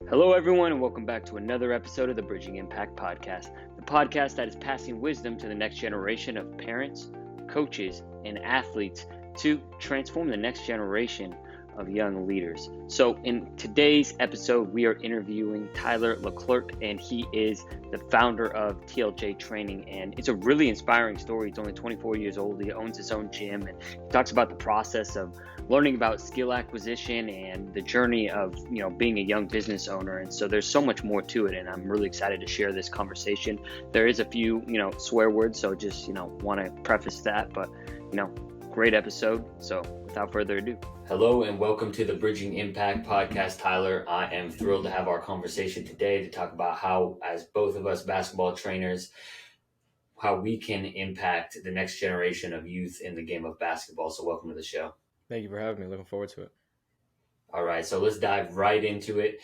Hello, everyone, and welcome back to another episode of the Bridging Impact Podcast, the podcast that is passing wisdom to the next generation of parents, coaches, and athletes to transform the next generation of young leaders. So, in today's episode, we are interviewing Tyler Leclerc, and he is the founder of TLJ Training. And it's a really inspiring story. He's only 24 years old. He owns his own gym, and he talks about the process of learning about skill acquisition and the journey of being a young business owner. And so there's so much more to it, and I'm really excited to share this conversation. There is a few swear words, so just want to preface that, but great episode. So without further ado, hello and welcome to the Bridging Impact Podcast. Tyler, I am thrilled to have our conversation today to talk about how, as both of us basketball trainers, how we can impact the next generation of youth in the game of basketball. So welcome to the show. Thank you for having me. Looking forward to it. All right, so let's dive right into it.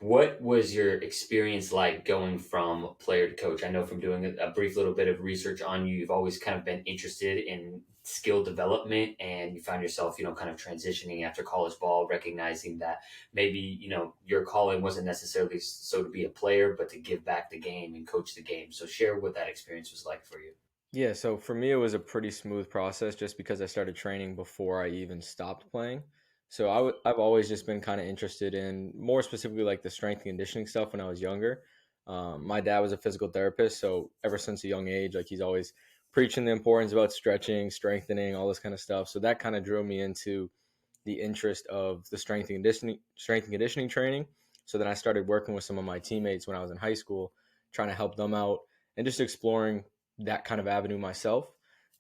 What was your experience like going from player to coach? I know from doing a brief little bit of research on you, you've always kind of been interested in skill development, and you found yourself, kind of transitioning after college ball, recognizing that maybe, your calling wasn't necessarily so to be a player, but to give back the game and coach the game. So share what that experience was like for you. Yeah, so for me, it was a pretty smooth process just because I started training before I even stopped playing. So I've always just been kind of interested in more specifically like the strength and conditioning stuff when I was younger. My dad was a physical therapist, so ever since a young age, like he's always preaching the importance about stretching, strengthening, all this kind of stuff. So that kind of drew me into the interest of the strength and conditioning training. So then I started working with some of my teammates when I was in high school, trying to help them out and just exploring that kind of avenue myself.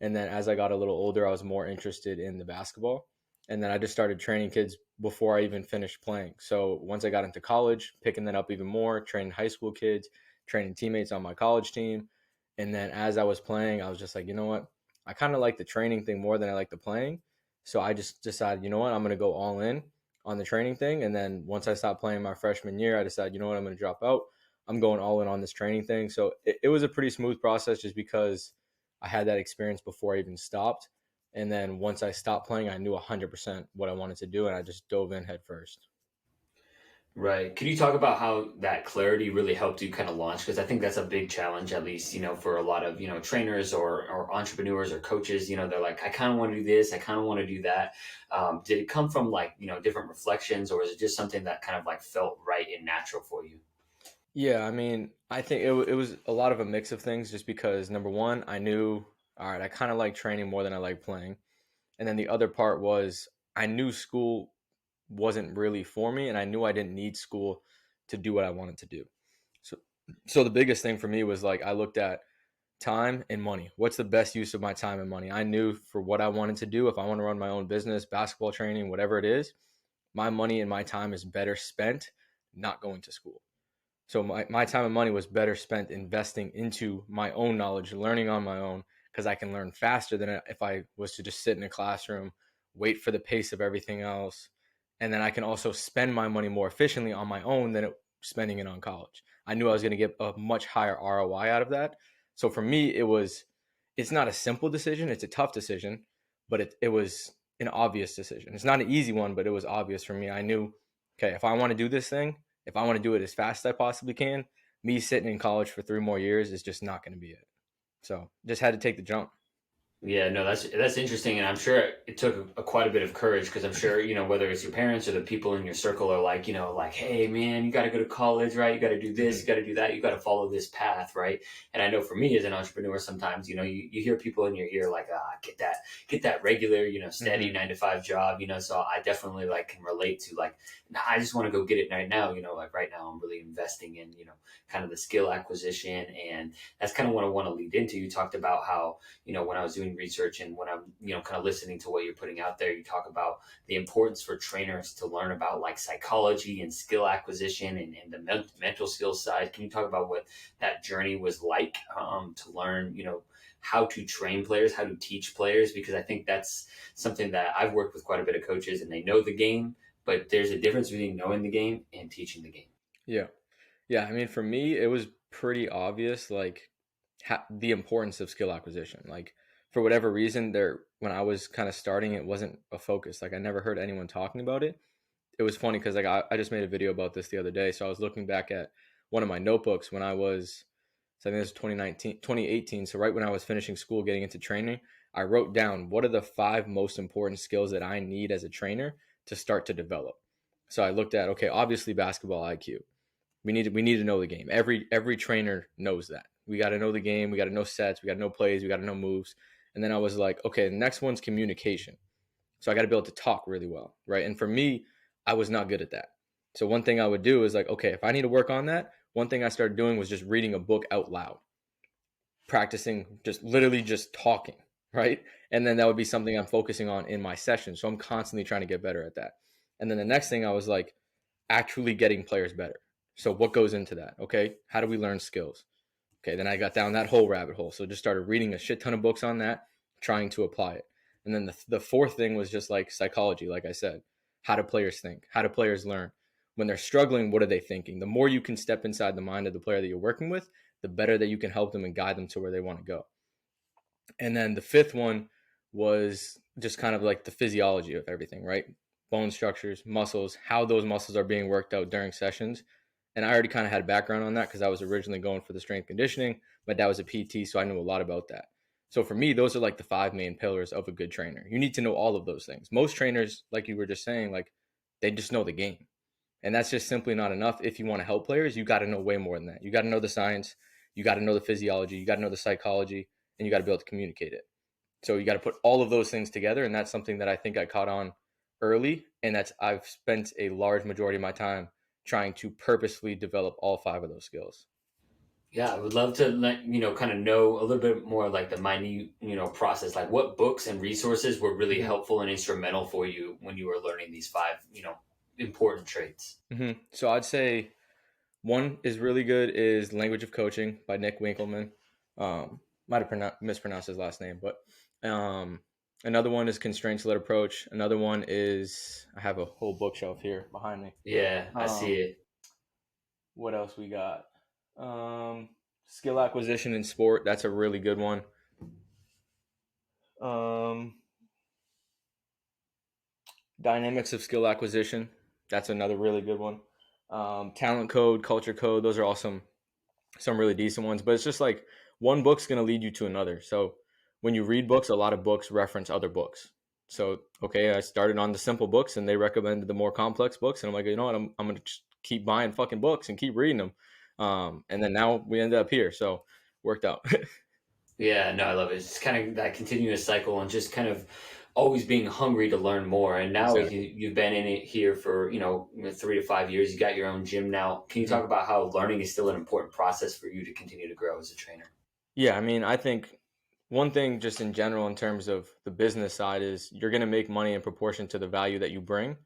And then as I got a little older, I was more interested in the basketball. And then I just started training kids before I even finished playing. So once I got into college, picking that up even more, training high school kids, training teammates on my college team. And then as I was playing, I was just like, you know what? I kind of like the training thing more than I like the playing. So I just decided, you know what? I'm going to go all in on the training thing. And then once I stopped playing my freshman year, I decided, you know what? I'm going to drop out. I'm going all in on this training thing. So it was a pretty smooth process just because I had that experience before I even stopped. And then once I stopped playing, I knew 100% what I wanted to do, and I just dove in head first. Right. Could you talk about how that clarity really helped you kind of launch? Because I think that's a big challenge, at least, for a lot of, trainers or entrepreneurs or coaches, they're like, I kind of want to do this. I kind of want to do that. Did it come from like, different reflections, or is it just something that kind of like felt right and natural for you? Yeah, I mean, I think it was a lot of a mix of things just because, number one, I knew, all right, I kind of like training more than I like playing. And then the other part was I knew school wasn't really for me, and I knew I didn't need school to do what I wanted to do. So so the biggest thing for me was like I looked at time and money. What's the best use of my time and money? I knew for what I wanted to do, if I want to run my own business, basketball training, whatever it is, my money and my time is better spent not going to school. So my time and money was better spent investing into my own knowledge, learning on my own, because I can learn faster than if I was to just sit in a classroom, wait for the pace of everything else. And then I can also spend my money more efficiently on my own than spending it on college. I knew I was going to get a much higher ROI out of that. So for me, it's not a simple decision. It's a tough decision, but it was an obvious decision. It's not an easy one, but it was obvious for me. I knew, okay, if I want to do this thing, if I want to do it as fast as I possibly can, me sitting in college for 3 more years is just not going to be it. So just had to take the jump. Yeah, no, that's interesting, and I'm sure it took quite a bit of courage because I'm sure whether it's your parents or the people in your circle are like like, hey man, you got to go to college, right? You got to do this, you got to do that, you got to follow this path, right? And I know for me as an entrepreneur, sometimes you hear people in your ear like, get that regular steady 9 to 5 job, so I definitely like can relate to like, nah, I just want to go get it right now, like right now I'm really investing in kind of the skill acquisition, and that's kind of what I want to lead into. You talked about how when I was doing research and when I'm, kind of listening to what you're putting out there, you talk about the importance for trainers to learn about like psychology and skill acquisition and the mental skills side. Can you talk about what that journey was like to learn, how to train players, how to teach players? Because I think that's something that I've worked with quite a bit of coaches and they know the game, but there's a difference between knowing the game and teaching the game. Yeah. Yeah. I mean, for me, it was pretty obvious, like the importance of skill acquisition. Like for whatever reason when I was kind of starting, it wasn't a focus. Like I never heard anyone talking about it. it was funny because like I just made a video about this the other day. So I was looking back at one of my notebooks when I was, so I think it was 2019, 2018. So right when I was finishing school, getting into training, I wrote down what are the 5 most important skills that I need as a trainer to start to develop. So I looked at, okay, obviously basketball IQ. We need to know the game. Every trainer knows that. We got to know the game. We got to know sets. We got to know plays. We got to know moves. And then I was like, okay, the next one's communication. So I got to be able to talk really well, right? And for me, I was not good at that. So one thing I would do is like, okay, if I need to work on that, one thing I started doing was just reading a book out loud, practicing just literally just talking, right? And then that would be something I'm focusing on in my session. So I'm constantly trying to get better at that. And then the next thing I was like, actually getting players better. So what goes into that? Okay, how do we learn skills? Okay, then I got down that whole rabbit hole. So just started reading a shit ton of books on that, trying to apply it. And then the fourth thing was just like psychology, like I said. How do players think? How do players learn? When they're struggling, what are they thinking? The more you can step inside the mind of the player that you're working with, the better that you can help them and guide them to where they want to go. And then the fifth one was just kind of like the physiology of everything, right? Bone structures, muscles, how those muscles are being worked out during sessions. And I already kind of had a background on that because I was originally going for the strength conditioning. My dad was a PT, so I knew a lot about that. So for me, those are like the 5 main pillars of a good trainer. You need to know all of those things. Most trainers, like you were just saying, like they just know the game. And that's just simply not enough. If you want to help players, you got to know way more than that. You got to know the science, you got to know the physiology, you got to know the psychology, and you got to be able to communicate it. So you got to put all of those things together, and that's something that I think I caught on early, and that's I've spent a large majority of my time trying to purposefully develop all 5 of those skills. Yeah, I would love to let kind of know a little bit more like the minute process, like what books and resources were really Mm-hmm. helpful and instrumental for you when you were learning these five important traits. So I'd say one is really good is Language of Coaching by Nick Winkelman. Might have mispronounced his last name, but um, another one is Constraints Led Approach. Another one is I have a whole bookshelf here behind me. Yeah, I see Um, it. what else we got? Skill Acquisition in Sport. That's a really good one. Um, Dynamics of Skill Acquisition. That's another really good one. Talent Code, Culture Code. Those are all some really decent ones. But it's just like one book's going to lead you to another. So when you read books, a lot of books reference other books. So okay, I started on the simple books, and they recommended the more complex books, and I'm like, you know what, I'm going to just keep buying fucking books and keep reading them. And then now we ended up here, so worked out. Yeah, no, I love it. It's kind of that continuous cycle and just kind of always being hungry to learn more. And now Exactly. you've been in it here for 3 to 5 years. You got your own gym now. Can you Mhm. talk about how learning is still an important process for you to continue to grow as a trainer? Yeah, I mean, I think one thing just in general in terms of the business side is you're going to make money in proportion to the value that you bring.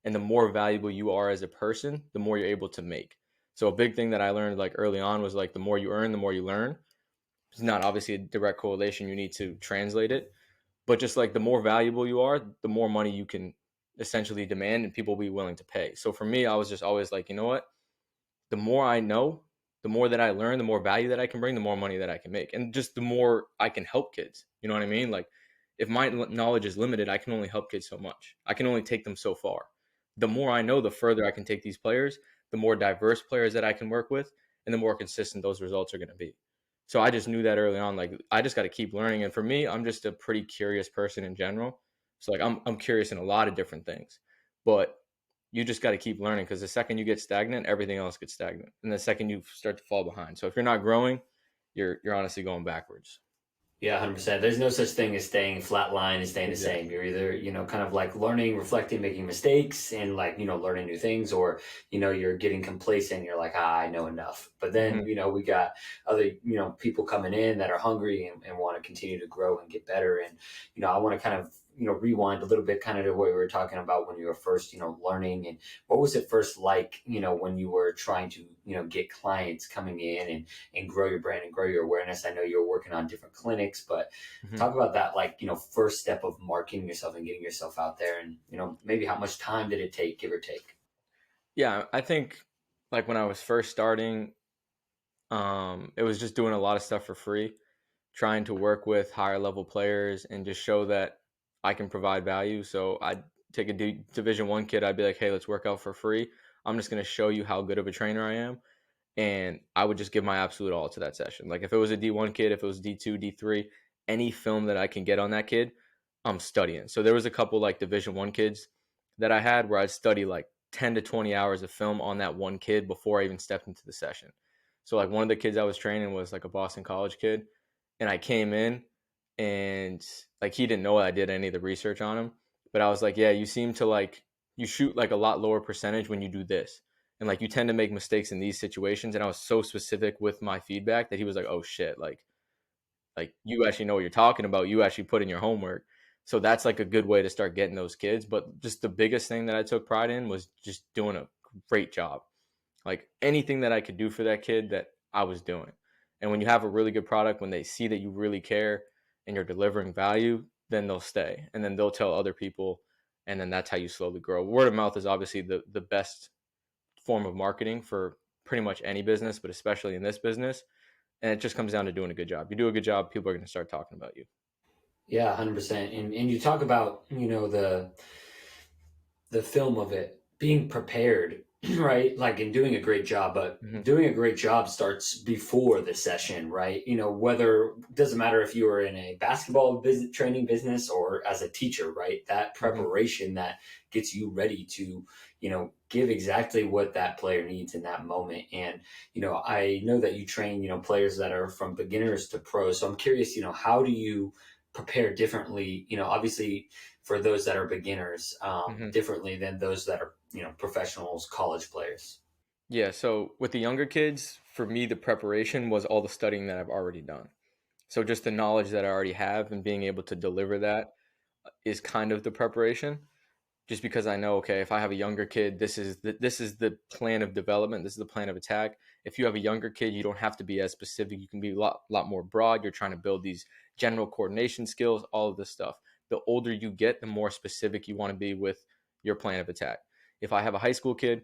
And the more valuable you are as a person, the more you're able to make. So a big thing that I learned like early on was like the more you earn, the more you learn. It's not obviously a direct correlation. You need to translate it. But just like the more valuable you are, the more money you can essentially demand and people will be willing to pay. So for me, I was just always like, you know what? The more I know, the more that I learn, the more value that I can bring, the more money that I can make, and just the more I can help kids. You know what I mean? Like, if my knowledge is limited, I can only help kids so much. I can only take them so far. The more I know, the further I can take these players, the more diverse players that I can work with, and the more consistent those results are going to be. So I just knew that early on. Like, I just got to keep learning. And for me, I'm just a pretty curious person in general. So like, I'm curious in a lot of different things, but you just got to keep learning because the second you get stagnant, everything else gets stagnant, and the second you start to fall behind. So if you're not growing, you're honestly going backwards. Yeah, 100%. There's no such thing as staying flat line and staying the same. Exactly. You're either, kind of like learning, reflecting, making mistakes and like, learning new things, or, you're getting complacent. You're like, I know enough. But then, Hmm. we got other, people coming in that are hungry and want to continue to grow and get better. And, I want to kind of, rewind a little bit kind of to what we were talking about when you were first, learning. And what was it first like, when you were trying to, get clients coming in and grow your brand and grow your awareness? I know you're working on different clinics, but Hmm. talk about that, like, first step of marketing yourself and getting yourself out there, and, maybe how much time did it take, give or take? Yeah, I think like when I was first starting, it was just doing a lot of stuff for free, trying to work with higher level players and just show that I can provide value. So I take a Division One kid, I'd be like, hey, let's work out for free. I'm just going to show you how good of a trainer I am. And I would just give my absolute all to that session. Like if it was a D1 kid, if it was D2, D3, any film that I can get on that kid, I'm studying. So there was a couple like Division One kids that I had where I'd study like 10 to 20 hours of film on that one kid before I even stepped into the session. So like one of the kids I was training was like a Boston College kid, and I came in and like he didn't know I did any of the research on him, but I was like, yeah, you seem to like you shoot like a lot lower percentage when you do this. And like you tend to make mistakes in these situations. And I was so specific with my feedback that he was like, oh shit, like you actually know what you're talking about. You actually put in your homework. So that's like a good way to start getting those kids. But just the biggest thing that I took pride in was just doing a great job. Like anything that I could do for that kid that I was doing. And when you have a really good product, when they see that you really care and you're delivering value, then they'll stay and then they'll tell other people. And then that's how you slowly grow. Word of mouth is obviously the best form of marketing for pretty much any business, but especially in this business. And it just comes down to doing a good job. You do a good job, people are going to start talking about you. Yeah, 100%. And you talk about, the film of it being prepared, right? Like in doing a great job, but Mm-hmm. doing a great job starts before the session, right? Whether doesn't matter if you are in a basketball business, training business or as a teacher, right? That Mm-hmm. preparation that gets you ready to, give exactly what that player needs in that moment. And, I know that you train, players that are from beginners to pros. So I'm curious, how do you prepare differently? Obviously for those that are beginners, Mm-hmm. differently than those that are professionals, college players. Yeah. So with the younger kids, for me, the preparation was all the studying that I've already done. So just the knowledge that I already have and being able to deliver that is kind of the preparation. Just because I know, okay, if I have a younger kid, this is the plan of development. This is the plan of attack. If you have a younger kid, you don't have to be as specific. You can be a lot more broad. You're trying to build these general coordination skills, all of this stuff. The older you get, the more specific you want to be with your plan of attack. If I have a high school kid,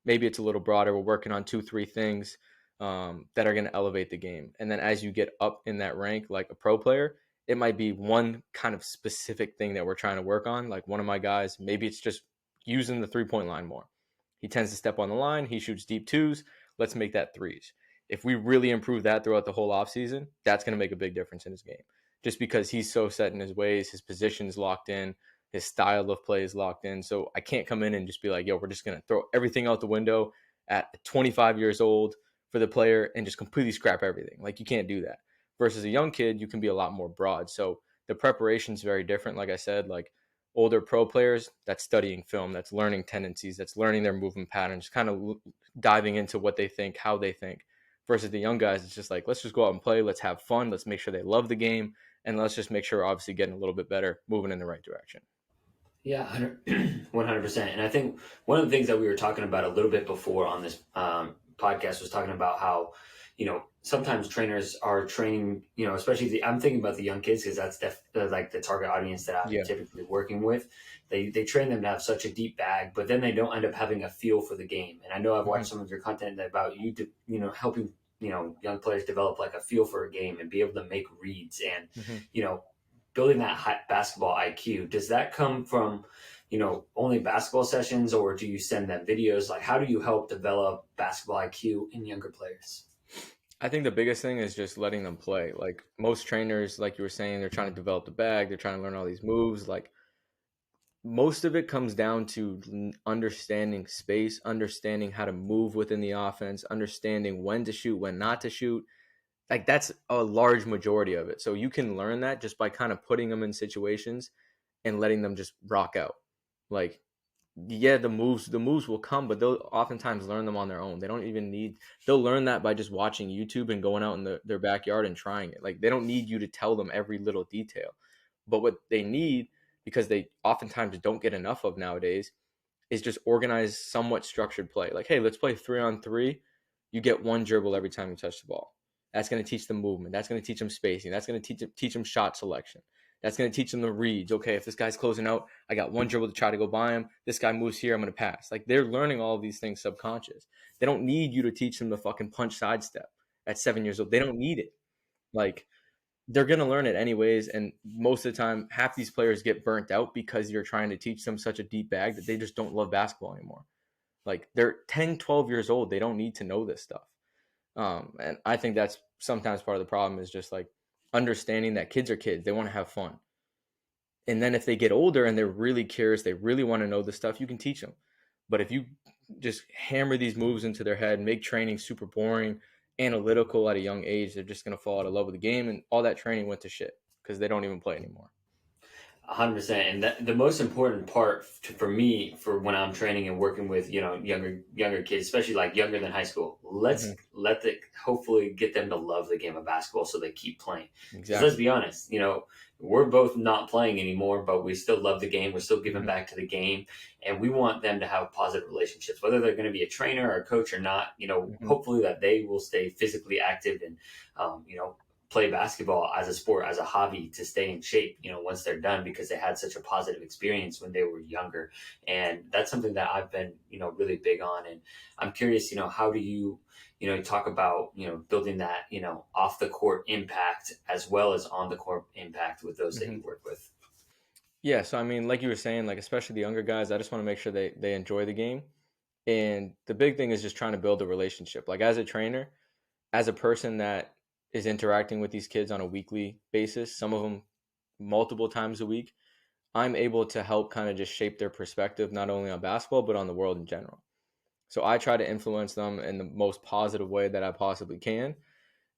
maybe it's a little broader. We're working on 2, 3 things that are going to elevate the game. And then as you get up in that rank, like a pro player, it might be one kind of specific thing that we're trying to work on. Like one of my guys, maybe it's just using the 3 point line more. He tends to step on the line. He shoots deep twos. Let's make that threes. If we really improve that throughout the whole offseason, that's going to make a big difference in his game. Just because he's so set in his ways, his position's locked in, his style of play is locked in. So I can't come in and just be like, yo, we're just going to throw everything out the window at 25 years old for the player and just completely scrap everything. Like you can't do that. Versus a young kid, you can be a lot more broad. So the preparation is very different. Like I said, like older pro players, that's studying film, that's learning tendencies, that's learning their movement patterns, kind of diving into what they think, how they think. Versus the young guys, it's just like, let's just go out and play. Let's have fun. Let's make sure they love the game. And let's just make sure we're obviously getting a little bit better, moving in the right direction. Yeah, 100%. And I think one of the things that we were talking about a little bit before on this podcast was talking about how, sometimes trainers are training, especially I'm thinking about the young kids because that's like the target audience that I'm Yeah. typically working with. They train them to have such a deep bag, but then they don't end up having a feel for the game. And I know I've watched some of your content about you, helping, young players develop like a feel for a game and be able to make reads and, Mm-hmm. you know, building that high basketball IQ. Does that come from, only basketball sessions, or do you send them videos? Like, how do you help develop basketball IQ in younger players? I think the biggest thing is just letting them play. Like most trainers, like you were saying, they're trying to develop the bag, they're trying to learn all these moves. Like most of it comes down to understanding space, understanding how to move within the offense, understanding when to shoot, when not to shoot. Like that's a large majority of it. So you can learn that just by kind of putting them in situations and letting them just rock out. Like yeah, the moves will come, but they'll oftentimes learn them on their own. They don't even need they'll learn that by just watching YouTube and going out in their backyard and trying it. Like they don't need you to tell them every little detail. But what they need, because they oftentimes don't get enough of nowadays, is just organized, somewhat structured play. Like, hey, let's play 3-on-3. You get one dribble every time you touch the ball. That's going to teach them movement. That's going to teach them spacing. That's going to teach them shot selection. That's going to teach them the reads. Okay, if this guy's closing out, I got one dribble to try to go by him. This guy moves here, I'm going to pass. Like they're learning all of these things subconscious. They don't need you to teach them the fucking punch sidestep at 7 years old. They don't need it. Like they're going to learn it anyways. And most of the time, half these players get burnt out because you're trying to teach them such a deep bag that they just don't love basketball anymore. Like they're 10, 12 years old. They don't need to know this stuff. And I think that's sometimes part of the problem is just like understanding that kids are kids. They want to have fun. And then if they get older and they're really curious, they really want to know the stuff, you can teach them. But if you just hammer these moves into their head, make training super boring, analytical at a young age, they're just going to fall out of love with the game. And all that training went to shit because they don't even play anymore. 100%. And the most important part for me, for when I'm training and working with, younger kids, especially like younger than high school, hopefully get them to love the game of basketball so they keep playing. Because let's be honest, we're both not playing anymore, but we still love the game. We're still giving back to the game, and we want them to have positive relationships, whether they're going to be a trainer or a coach or not. Hopefully that they will stay physically active and, play basketball as a sport, as a hobby, to stay in shape, once they're done, because they had such a positive experience when they were younger. And that's something that I've been, really big on. And I'm curious, how do you, talk about, building that, off the court impact as well as on the court impact with those that you work with? Yeah. So, I mean, like you were saying, like, especially the younger guys, I just want to make sure they enjoy the game. And the big thing is just trying to build a relationship. Like as a trainer, as a person that is interacting with these kids on a weekly basis, some of them multiple times a week, I'm able to help kind of just shape their perspective, not only on basketball, but on the world in general. So I try to influence them in the most positive way that I possibly can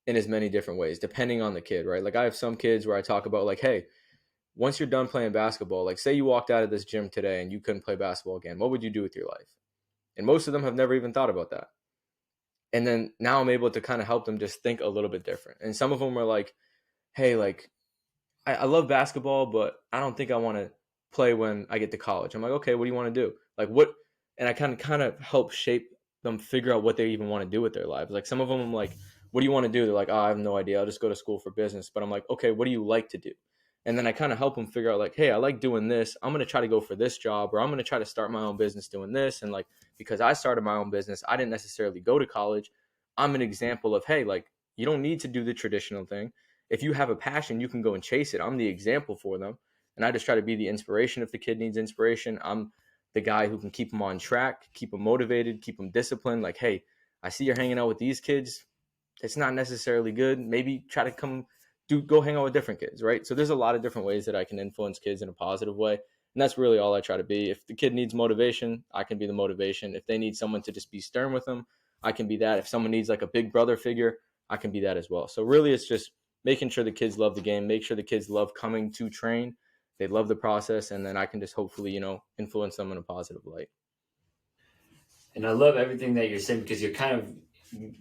in as many different ways, depending on the kid, right? Like I have some kids where I talk about like, hey, once you're done playing basketball, like say you walked out of this gym today and you couldn't play basketball again, what would you do with your life? And most of them have never even thought about that. And then now I'm able to kind of help them just think a little bit different. And some of them are like, hey, like I love basketball, but I don't think I want to play when I get to college. I'm like, okay, what do you want to do? Like what? And I kind of help shape them figure out what they even want to do with their lives. Like some of them, I'm like, what do you want to do? They're like, oh, I have no idea. I'll just go to school for business. But I'm like, okay, what do you like to do? And then I kind of help them figure out like, hey, I like doing this. I'm going to try to go for this job, or I'm going to try to start my own business doing this. And like, because I started my own business, I didn't necessarily go to college. I'm an example of, hey, like you don't need to do the traditional thing. If you have a passion, you can go and chase it. I'm the example for them. And I just try to be the inspiration. If the kid needs inspiration, I'm the guy who can keep them on track, keep them motivated, keep them disciplined. Like, hey, I see you're hanging out with these kids. It's not necessarily good. Maybe try to go hang out with different kids, right? So there's a lot of different ways that I can influence kids in a positive way. And that's really all I try to be. If the kid needs motivation, I can be the motivation. If they need someone to just be stern with them, I can be that. If someone needs like a big brother figure, I can be that as well. So really it's just making sure the kids love the game, make sure the kids love coming to train. They love the process, and then I can just hopefully, influence them in a positive light. And I love everything that you're saying, because you're kind of,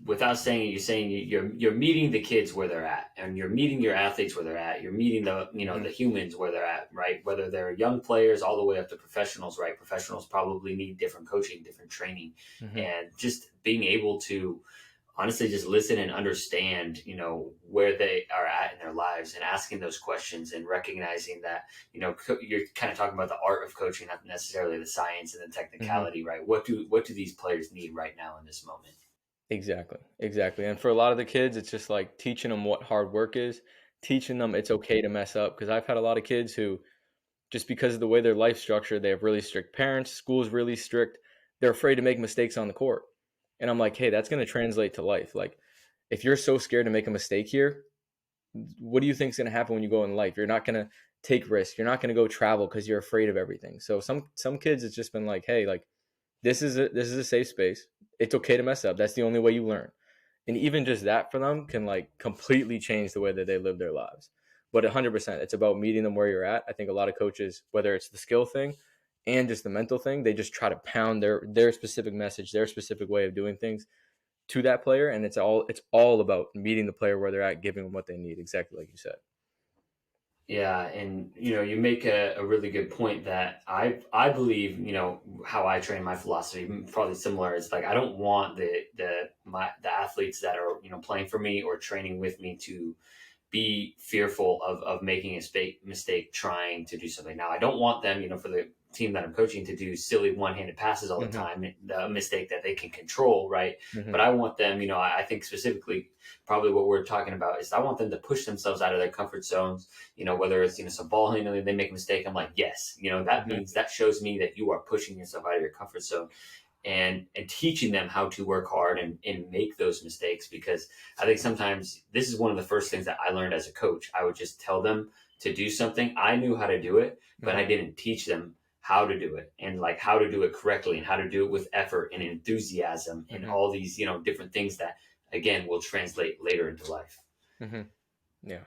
without saying it, you're saying you're meeting the kids where they're at, and you're meeting your athletes where they're at. You're meeting the humans where they're at, right? Whether they're young players all the way up to professionals, right? Professionals probably need different coaching, different training, and just being able to honestly just listen and understand, where they are at in their lives, and asking those questions and recognizing that, you're kind of talking about the art of coaching, not necessarily the science and the technicality, right? What do these players need right now in this moment? Exactly. And for a lot of the kids, it's just like teaching them what hard work is, teaching them it's okay to mess up. Because I've had a lot of kids who, just because of the way their life structured, they have really strict parents, school's really strict, they're afraid to make mistakes on the court. And I'm like, hey, that's going to translate to life. Like, if you're so scared to make a mistake here, what do you think is going to happen when you go in life? You're not going to take risks. You're not going to go travel because you're afraid of everything. So some kids, it's just been like, hey, like this is a safe space. It's okay to mess up. That's the only way you learn. And even just that for them can like completely change the way that they live their lives. But 100%, it's about meeting them where you're at. I think a lot of coaches, whether it's the skill thing and just the mental thing, they just try to pound their specific message, their specific way of doing things to that player, and it's all about meeting the player where they're at, giving them what they need, exactly like you said. Yeah, and you make a really good point that I believe, how I train, my philosophy probably similar. Is like I don't want the athletes that are playing for me or training with me to be fearful of making a mistake trying to do something. Now I don't want them, team that I'm coaching to do silly one-handed passes all the time, the mistake that they can control, right? But I want them, I think specifically probably what we're talking about is I want them to push themselves out of their comfort zones, whether it's, some ball handling, they make a mistake. I'm like, yes, that means that shows me that you are pushing yourself out of your comfort zone and teaching them how to work hard and make those mistakes. Because I think sometimes this is one of the first things that I learned as a coach. I would just tell them to do something. I knew how to do it, but I didn't teach them how to do it and like how to do it correctly and how to do it with effort and enthusiasm and all these, different things that again will translate later into life. Yeah.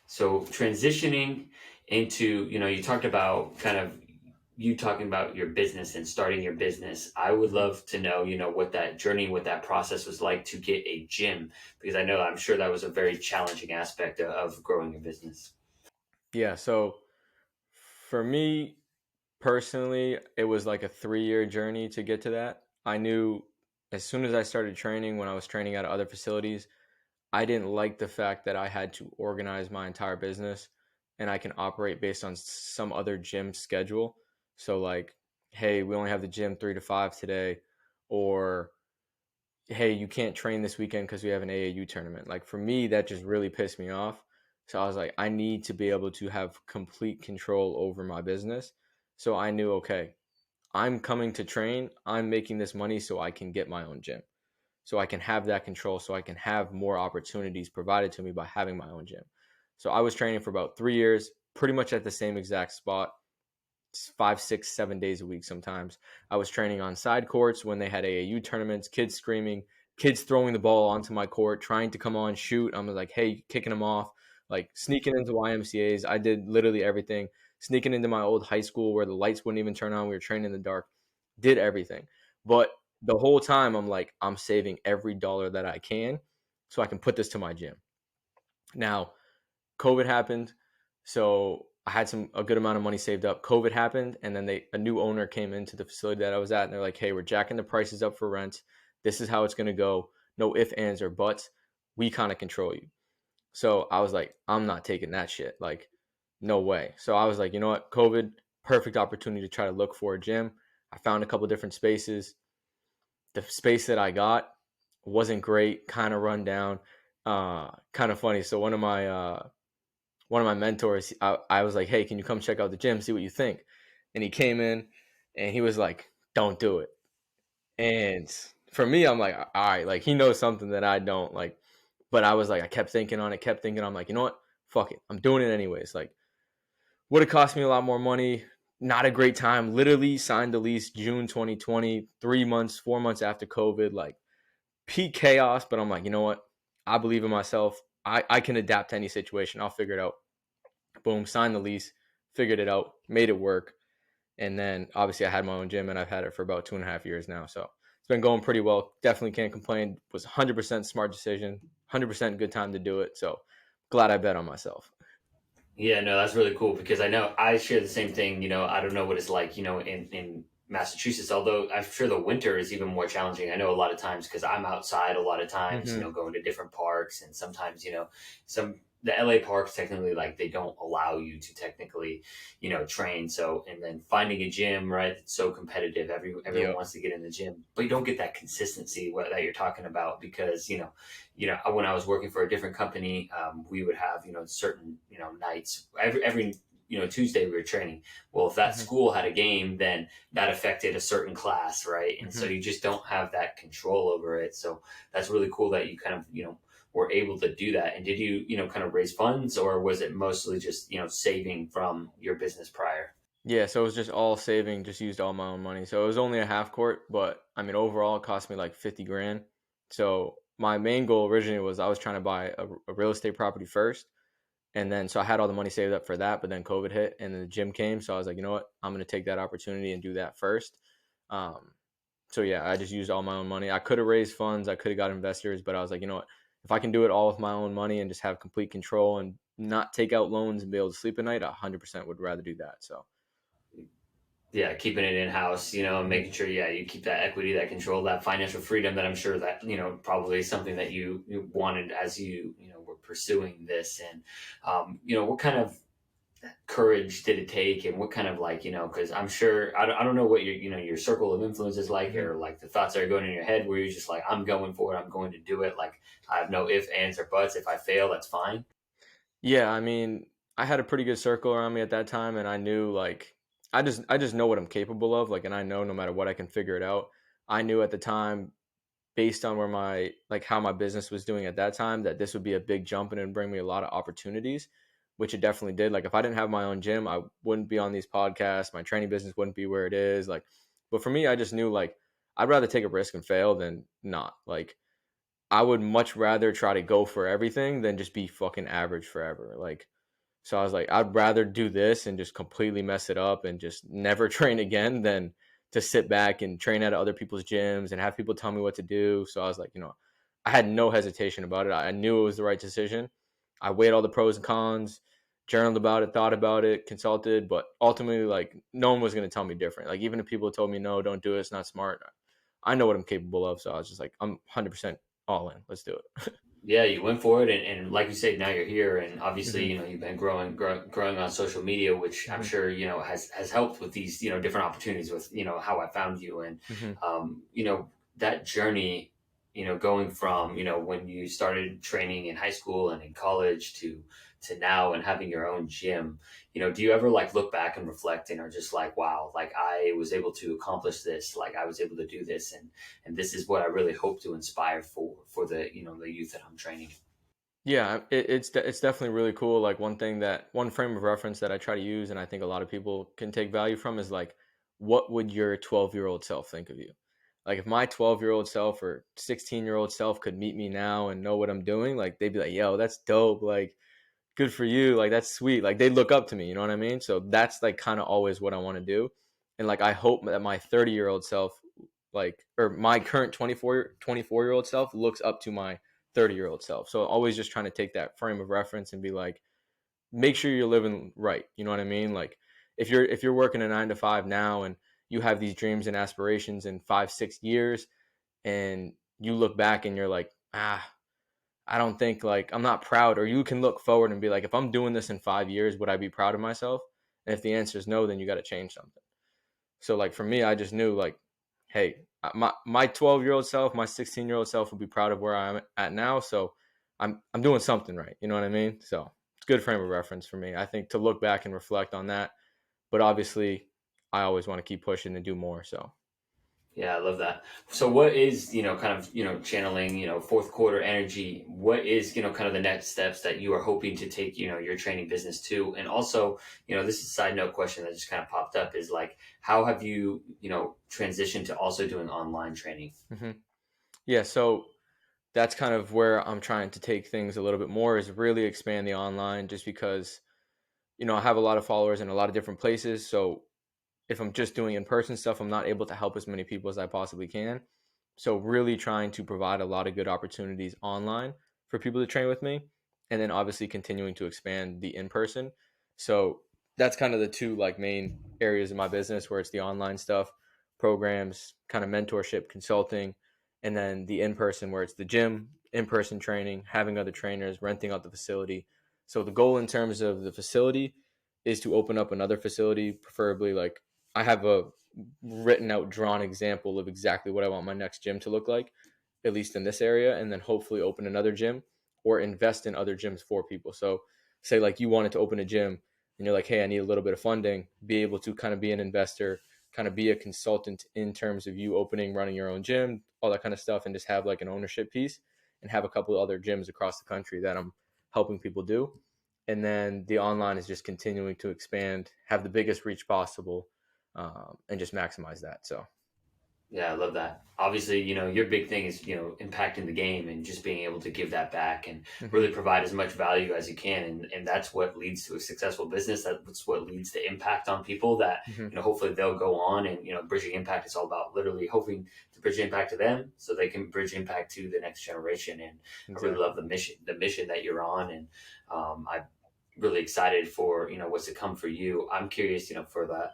So transitioning into, you talked about kind of you talking about your business and starting your business. I would love to know, what that journey, what that process was like to get a gym, because I'm sure that was a very challenging aspect of growing a business. Yeah. So for me personally, it was like a 3-year journey to get to that. I knew as soon as I started training, when I was training at other facilities, I didn't like the fact that I had to organize my entire business and I can operate based on some other gym schedule. So like, hey, we only have the gym 3 to 5 today, or hey, you can't train this weekend because we have an AAU tournament. Like for me, that just really pissed me off. So I was like, I need to be able to have complete control over my business. So I knew, okay, I'm coming to train. I'm making this money so I can get my own gym. So I can have that control, so I can have more opportunities provided to me by having my own gym. So I was training for about 3 years, pretty much at the same exact spot, 5, 6, 7 days a week sometimes. I was training on side courts when they had AAU tournaments, kids screaming, kids throwing the ball onto my court, trying to come on, shoot. I'm like, hey, kicking them off, like sneaking into YMCAs. I did literally everything, sneaking into my old high school where the lights wouldn't even turn on. We were training in the dark, did everything. But the whole time I'm like, I'm saving every dollar that I can so I can put this to my gym. Now, COVID happened. So I had a good amount of money saved up. COVID happened, and then a new owner came into the facility that I was at, and they're like, "Hey, we're jacking the prices up for rent. This is how it's going to go. No ifs, ands, or buts. We kind of control you." So I was like, "I'm not taking that shit. Like, no way." So I was like, you know what? COVID, perfect opportunity to try to look for a gym. I found a couple different spaces. The space that I got wasn't great, kind of run down, kind of funny. So one of my mentors, I was like, hey, can you come check out the gym, see what you think? And he came in and he was like, don't do it. And for me, I'm like, all right, like he knows something that I don't like. But I was like, I kept thinking on it, kept thinking. I'm like, you know what? Fuck it. I'm doing it anyways. Like, would have cost me a lot more money. Not a great time. Literally signed the lease June 2020, 3 months, 4 months after COVID, like peak chaos. But I'm like, you know what? I believe in myself. I can adapt to any situation. I'll figure it out. Boom, signed the lease, figured it out, made it work. And then obviously I had my own gym and I've had it for about 2.5 years now. So it's been going pretty well. Definitely can't complain. Was 100% smart decision, 100% good time to do it. So glad I bet on myself. Yeah, no, that's really cool because I know I share the same thing. I don't know what it's like, in Massachusetts, although I'm sure the winter is even more challenging. I know a lot of times because I'm outside a lot of times, going to different parks, and sometimes, the LA parks technically, like, they don't allow you to technically, train. So, and then finding a gym, right? It's so competitive. Everyone wants to get in the gym, but you don't get that consistency that you're talking about because, when I was working for a different company, we would have, certain, nights every Tuesday we were training. Well, if that school had a game, then that affected a certain class, right? And so you just don't have that control over it. So that's really cool that you kind of, were able to do that. And did you, kind of raise funds, or was it mostly just, saving from your business prior? Yeah, so it was just all saving, just used all my own money. So it was only a half court, but I mean, overall, it cost me like 50 grand. So my main goal originally was I was trying to buy a real estate property first. And then, so I had all the money saved up for that, but then COVID hit and then the gym came. So I was like, you know what? I'm going to take that opportunity and do that first. Um, so yeah, I just used all my own money. I could have raised funds. I could have got investors, but I was like, you know what? If I can do it all with my own money and just have complete control and not take out loans and be able to sleep at night, 100% would rather do that. So Yeah, keeping it in house, and making sure, you keep that equity, that control, that financial freedom that I'm sure that, probably something that you wanted as you, were pursuing this. And, what kind of courage did it take, and what kind of like, because I'm sure I don't know what your circle of influence is like, Mhm. or like the thoughts that are going in your head where you're just like, I'm going for it, I'm going to do it, like I have no ifs, ands, or buts. If I fail, that's fine. Yeah, I mean, I had a pretty good circle around me at that time, and I knew like I just know what I'm capable of, like, and I know no matter what I can figure it out. I knew at the time, based on where my like how my business was doing at that time, that this would be a big jump and it'd bring me a lot of opportunities, which it definitely did. Like if I didn't have my own gym, I wouldn't be on these podcasts. My training business wouldn't be where it is. Like, but for me, I just knew like I'd rather take a risk and fail than not. Like I would much rather try to go for everything than just be fucking average forever. Like so I was like, I'd rather do this and just completely mess it up and just never train again than to sit back and train at other people's gyms and have people tell me what to do. So I was like, I had no hesitation about it. I knew it was the right decision. I weighed all the pros and cons, journaled about it, thought about it, consulted, but ultimately, like, no one was going to tell me different. Like, even if people told me, no, don't do it, it's not smart, I know what I'm capable of. So I was just like, I'm 100% all in. Let's do it. Yeah, you went for it, and like you said, now you're here, and obviously, hmm you've been growing on social media, which I'm hmm sure has helped with these different opportunities with how I found you, and hmm that journey, going from when you started training in high school and in college to now and having your own gym. Do you ever like look back and reflect and are just like, wow, like I was able to accomplish this, like I was able to do this, and this is what I really hope to inspire for the the youth that I'm training. Yeah, it's definitely really cool. Like one frame of reference that I try to use, and I think a lot of people can take value from, is like, what would your 12-year-old self think of you? Like if my 12-year-old self or 16-year-old self could meet me now and know what I'm doing, like they'd be like, "Yo, that's dope. Like good for you. Like that's sweet." Like they look up to me. You know what I mean? So that's like kind of always what I want to do, and like I hope that my 30-year-old self like or my current 24-year-old self looks up to my 30-year-old self. So always just trying to take that frame of reference and be like, make sure you're living right. You know what I mean? Like if you're working a 9 to 5 now and you have these dreams and aspirations in 5 6 years, and you look back and you're like, I don't think, like, I'm not proud. Or you can look forward and be like, if I'm doing this in 5 years, would I be proud of myself? And if the answer is no, then you got to change something. So like for me, I just knew like, hey, my 12-year-old self, my 16-year-old self would be proud of where I'm at now. So I'm doing something right. You know what I mean? So it's a good frame of reference for me. I think to look back and reflect on that. But obviously, I always want to keep pushing and do more. So Yeah, I love that. So what is, kind of, channeling, fourth quarter energy? What is, kind of the next steps that you are hoping to take, your training business to? And also, this is a side note question that just kind of popped up is like, how have you, transitioned to also doing online training? hmm yeah, so that's kind of where I'm trying to take things a little bit more, is really expand the online, just because I have a lot of followers in a lot of different places. So if I'm just doing in person stuff, I'm not able to help as many people as I possibly can. So really trying to provide a lot of good opportunities online for people to train with me, and then obviously continuing to expand the in person. So that's kind of the two like main areas of my business, where it's the online stuff, programs, kind of mentorship, consulting, and then the in person, where it's the gym, in person training, having other trainers, renting out the facility. So the goal in terms of the facility is to open up another facility, preferably like I have a written out, drawn example of exactly what I want my next gym to look like, at least in this area, and then hopefully open another gym or invest in other gyms for people. So, say like you wanted to open a gym and you're like, hey, I need a little bit of funding, be able to kind of be an investor, kind of be a consultant in terms of you opening, running your own gym, all that kind of stuff, and just have like an ownership piece and have a couple of other gyms across the country that I'm helping people do. And then the online is just continuing to expand, have the biggest reach possible, and just maximize that. So, Yeah, I love that. Obviously, your big thing is, impacting the game and just being able to give that back and hmm really provide as much value as you can. And that's what leads to a successful business. That's what leads to impact on people that, hmm hopefully they'll go on and, bridging impact is all about literally hoping to bridge impact to them so they can bridge impact to the next generation. And I really love exactly. the mission that you're on. And I really excited for, what's to come for you. I'm curious, for the,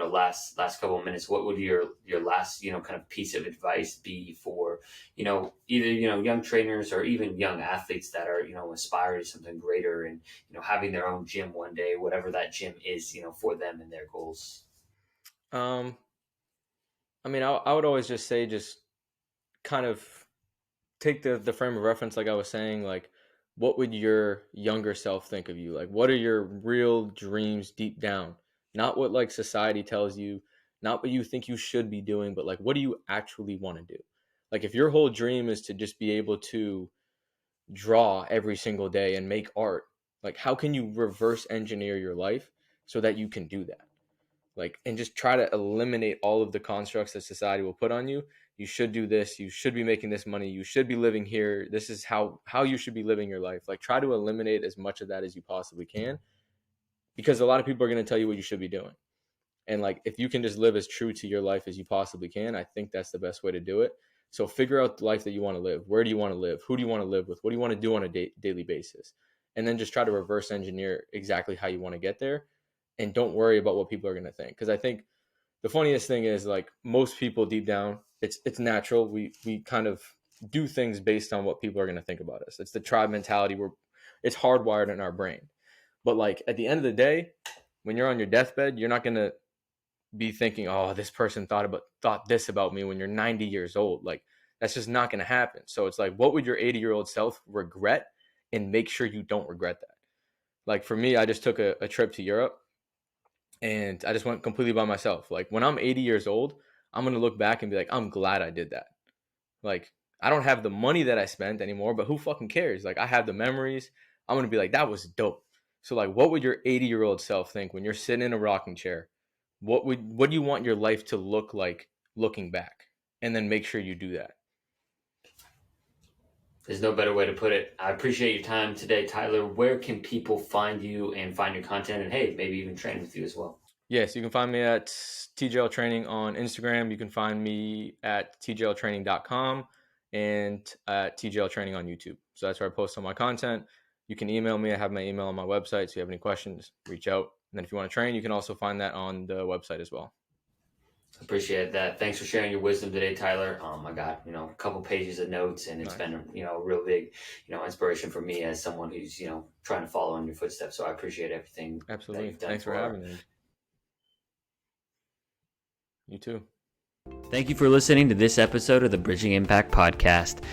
last couple of minutes, what would your last, kind of piece of advice be for, either, young trainers or even young athletes that are, aspiring to something greater and, having their own gym one day, whatever that gym is, for them and their goals? I mean, I would always just say, just kind of take the frame of reference, like I was saying, like, what would your younger self think of you? Like, what are your real dreams deep down? Not what like society tells you, not what you think you should be doing, but like, what do you actually want to do? Like, if your whole dream is to just be able to draw every single day and make art, like, how can you reverse engineer your life so that you can do that? Like, and just try to eliminate all of the constructs that society will put on you. You should do this, you should be making this money, you should be living here, this is how you should be living your life. Like, try to eliminate as much of that as you possibly can, because a lot of people are going to tell you what you should be doing. And like, if you can just live as true to your life as you possibly can, I think that's the best way to do it. So figure out the life that you want to live. Where do you want to live? Who do you want to live with? What do you want to do on a daily basis? And then just try to reverse engineer exactly how you want to get there. And don't worry about what people are going to think. Because I think the funniest thing is, like, most people deep down, it's natural. We kind of do things based on what people are going to think about us. It's the tribe mentality. It's hardwired in our brain. But like, at the end of the day, when you're on your deathbed, you're not going to be thinking, oh, this person thought this about me when you're 90 years old. Like, that's just not going to happen. So it's like, what would your 80-year-old self regret? And make sure you don't regret that. Like, for me, I just took a trip to Europe, and I just went completely by myself. Like, when I'm 80 years old, I'm going to look back and be like, I'm glad I did that. Like, I don't have the money that I spent anymore, but who fucking cares? Like, I have the memories. I'm going to be like, that was dope. So like, what would your 80-year-old self think when you're sitting in a rocking chair? What do you want your life to look like looking back? And then make sure you do that. There's no better way to put it. I appreciate your time today, Tyler. Where can people find you and find your content, and hey, maybe even train with you as well? Yes, you can find me at TJL Training on Instagram. You can find me at tjltraining.com and at TJL Training on YouTube. So that's where I post all my content. You can email me. I have my email on my website. So if you have any questions, reach out. And then if you want to train, you can also find that on the website as well. Appreciate that. Thanks for sharing your wisdom today, Tyler. I got, a couple pages of notes, and it's been, a real big, inspiration for me as someone who's, trying to follow in your footsteps. So I appreciate everything. Absolutely. Thanks for having me. You too. Thank you for listening to this episode of the Bridging Impact Podcast.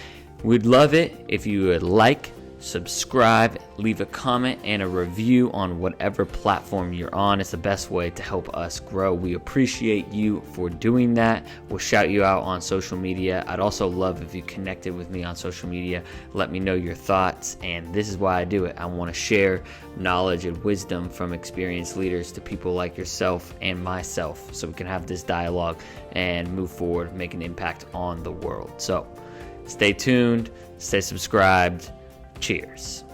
We'd love it if you would like, subscribe, leave a comment and a review on whatever platform you're on. It's the best way to help us grow. We appreciate you for doing that. We'll shout you out on social media. I'd also love if you connected with me on social media. Let me know your thoughts. And this is why I do it. I want to share knowledge and wisdom from experienced leaders to people like yourself and myself, so we can have this dialogue and move forward, make an impact on the world. So stay tuned, stay subscribed. Cheers.